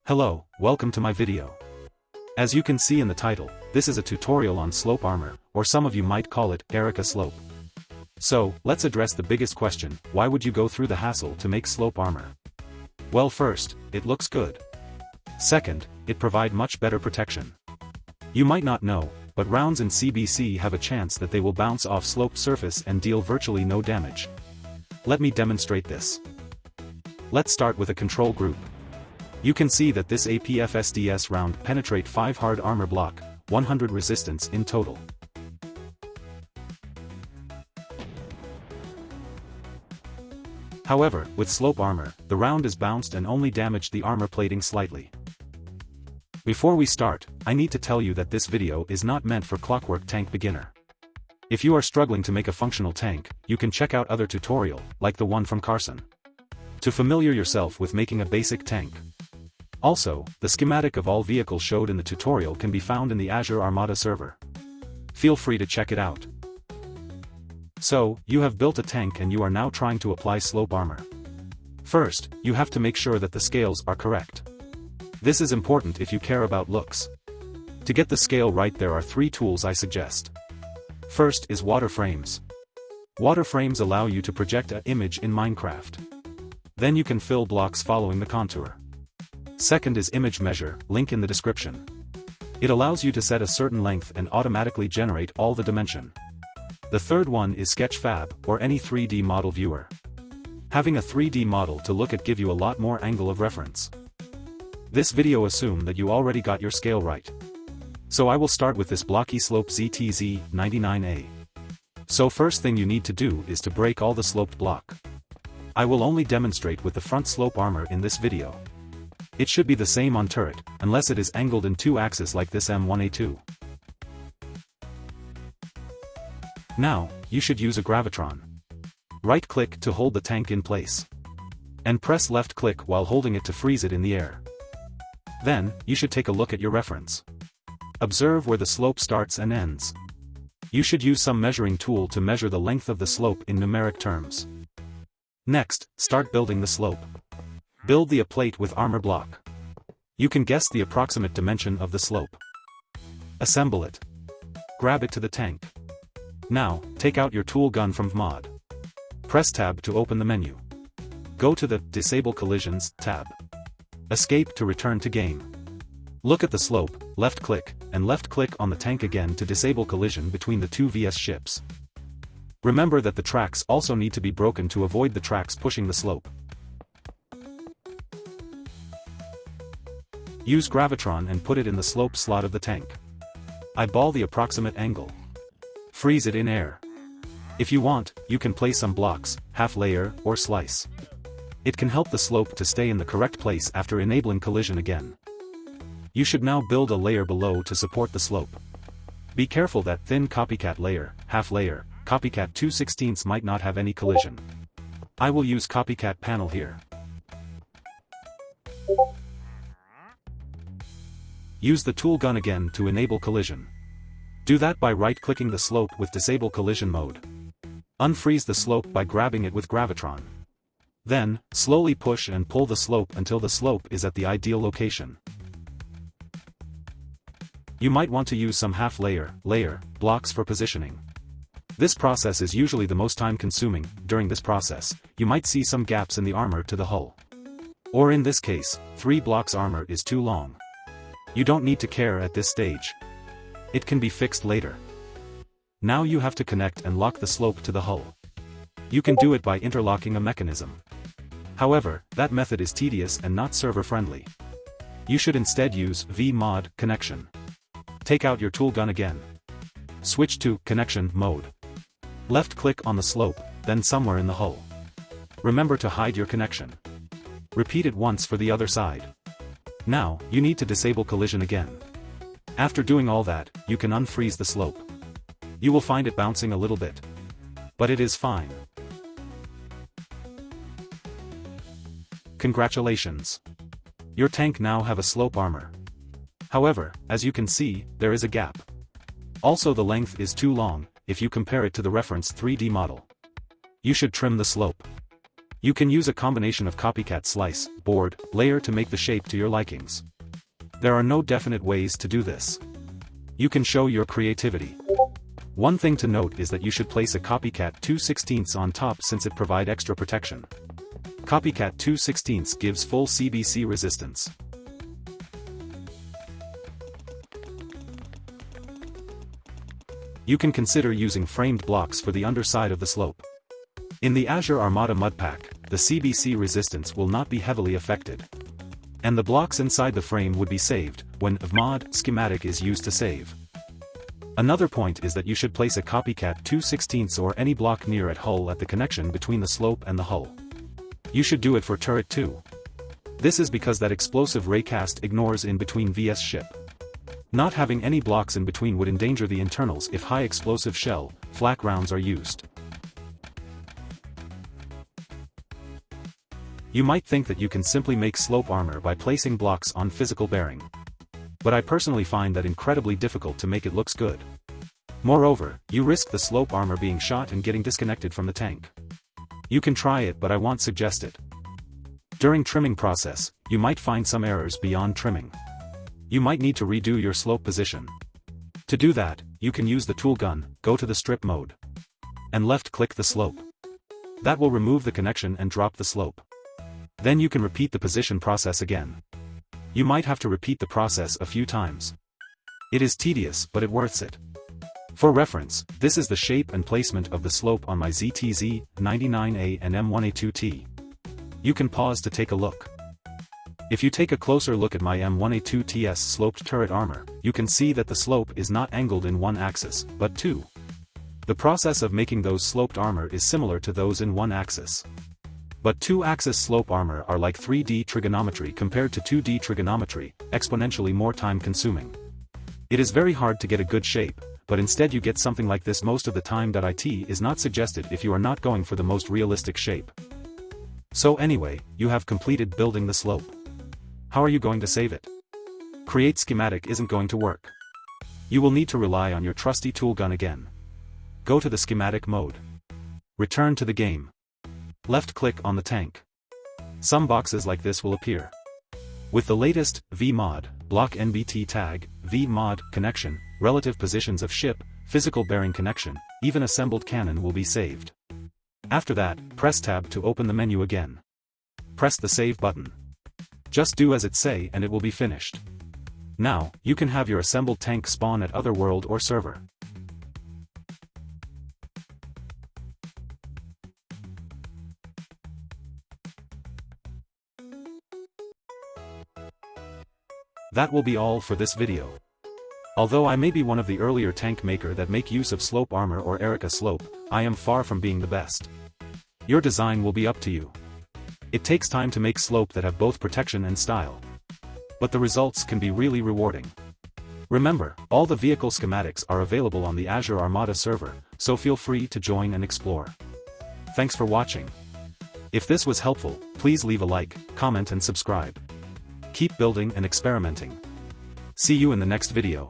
Hello, welcome to my video. As you can see in the title, this is a tutorial on slope armor, or some of you might call it Erika Slope. So, let's address the biggest question: why would you go through the hassle to make slope armor? Well, first, it looks good. Second, it provides much better protection. You might not know, but rounds in CBC have a chance that they will bounce off slope surface and deal virtually no damage. Let me demonstrate this. Let's start with a control group. You can see that this APFSDS round penetrate 5 hard armor block, 100 resistance in total. However, with slope armor, the round is bounced and only damaged the armor plating slightly. Before we start, I need to tell you that this video is not meant for clockwork tank beginner. If you are struggling to make a functional tank, you can check out other tutorial, like the one from Qarsan, to familiar yourself with making a basic tank. Also, the schematic of all vehicles showed in the tutorial can be found in the Azure Armada server. Feel free to check it out. So, you have built a tank and you are now trying to apply slope armor. First, you have to make sure that the scales are correct. This is important if you care about looks. To get the scale right, there are 3 tools I suggest. First is water frames. Water frames allow you to project an image in Minecraft. Then you can fill blocks following the contour. Second is image measure, link in the description. It allows you to set a certain length and automatically generate all the dimension. The third one is Sketchfab, or any 3D model viewer. Having a 3D model to look at give you a lot more angle of reference. This video assume that you already got your scale right. So I will start with this blocky slope ZTZ99A. So first thing you need to do is to break all the sloped block. I will only demonstrate with the front slope armor in this video. It should be the same on turret, unless it is angled in 2 axes like this M1A2. Now, you should use a gravitron. Right-click to hold the tank in place. And press left-click while holding it to freeze it in the air. Then, you should take a look at your reference. Observe where the slope starts and ends. You should use some measuring tool to measure the length of the slope in numeric terms. Next, start building the slope. Build the plate with armor block. You can guess the approximate dimension of the slope. Assemble it. Grab it to the tank. Now, take out your tool gun from mod. Press Tab to open the menu. Go to the Disable Collisions tab. Escape to return to game. Look at the slope, left-click, and left-click on the tank again to disable collision between the 2 VS ships. Remember that the tracks also need to be broken to avoid the tracks pushing the slope. Use gravitron and put it in the slope slot of the tank. Eyeball the approximate angle. Freeze it in air. If you want, you can place some blocks, half layer, or slice. It can help the slope to stay in the correct place after enabling collision again. You should now build a layer below to support the slope. Be careful that thin copycat layer, half layer, copycat 2/16 might not have any collision. I will use copycat panel here. Use the tool gun again to enable collision. Do that by right-clicking the slope with disable collision mode. Unfreeze the slope by grabbing it with gravitron. Then, slowly push and pull the slope until the slope is at the ideal location. You might want to use some half-layer, blocks for positioning. This process is usually the most time-consuming. During this process, you might see some gaps in the armor to the hull. Or in this case, 3 blocks armor is too long. You don't need to care at this stage. It can be fixed later. Now you have to connect and lock the slope to the hull. You can do it by interlocking a mechanism. However, that method is tedious and not server-friendly. You should instead use V-mod connection. Take out your tool gun again. Switch to connection mode. Left-click on the slope, then somewhere in the hull. Remember to hide your connection. Repeat it once for the other side. Now, you need to disable collision again. After doing all that, you can unfreeze the slope. You will find it bouncing a little bit. But it is fine. Congratulations! Your tank now have a slope armor. However, as you can see, there is a gap. Also the length is too long, if you compare it to the reference 3D model. You should trim the slope. You can use a combination of copycat slice, board, layer to make the shape to your likings. There are no definite ways to do this. You can show your creativity. One thing to note is that you should place a copycat 2/16 on top since it provides extra protection. Copycat 2/16 gives full CBC resistance. You can consider using framed blocks for the underside of the slope. In the Azure Armada mud pack, the CBC resistance will not be heavily affected. And the blocks inside the frame would be saved, when VMod schematic is used to save. Another point is that you should place a copycat 2/16 or any block near at hull at the connection between the slope and the hull. You should do it for turret too. This is because that explosive raycast ignores in between vs ship. Not having any blocks in between would endanger the internals if high explosive shell, flak rounds are used. You might think that you can simply make slope armor by placing blocks on physical bearing. But I personally find that incredibly difficult to make it looks good. Moreover, you risk the slope armor being shot and getting disconnected from the tank. You can try it, but I won't suggest it. During trimming process, you might find some errors beyond trimming. You might need to redo your slope position. To do that, you can use the tool gun, go to the strip mode, and left-click the slope. That will remove the connection and drop the slope. Then you can repeat the position process again. You might have to repeat the process a few times. It is tedious, but it worth it. For reference, this is the shape and placement of the slope on my ZTZ-99A and M1A2T. You can pause to take a look. If you take a closer look at my M1A2T's sloped turret armor, you can see that the slope is not angled in one axis, but two. The process of making those sloped armor is similar to those in one axis. But two-axis slope armor are like 3D trigonometry compared to 2D trigonometry, exponentially more time-consuming. It is very hard to get a good shape, but instead you get something like this most of the time. It is not suggested if you are not going for the most realistic shape. So anyway, you have completed building the slope. How are you going to save it? Create schematic isn't going to work. You will need to rely on your trusty tool gun again. Go to the schematic mode. Return to the game. Left-click on the tank. Some boxes like this will appear. With the latest VMod, block NBT tag, VMod connection, relative positions of ship, physical bearing connection, even assembled cannon will be saved. After that, press Tab to open the menu again. Press the Save button. Just do as it say and it will be finished. Now, you can have your assembled tank spawn at Otherworld or server. That will be all for this video. Although I may be one of the earlier tank maker that make use of slope armor or Erika Slope, I am far from being the best. Your design will be up to you. It takes time to make slope that have both protection and style. But the results can be really rewarding. Remember, all the vehicle schematics are available on the Azure Armada server, so feel free to join and explore. Thanks for watching. If this was helpful, please leave a like, comment and subscribe. Keep building and experimenting. See you in the next video.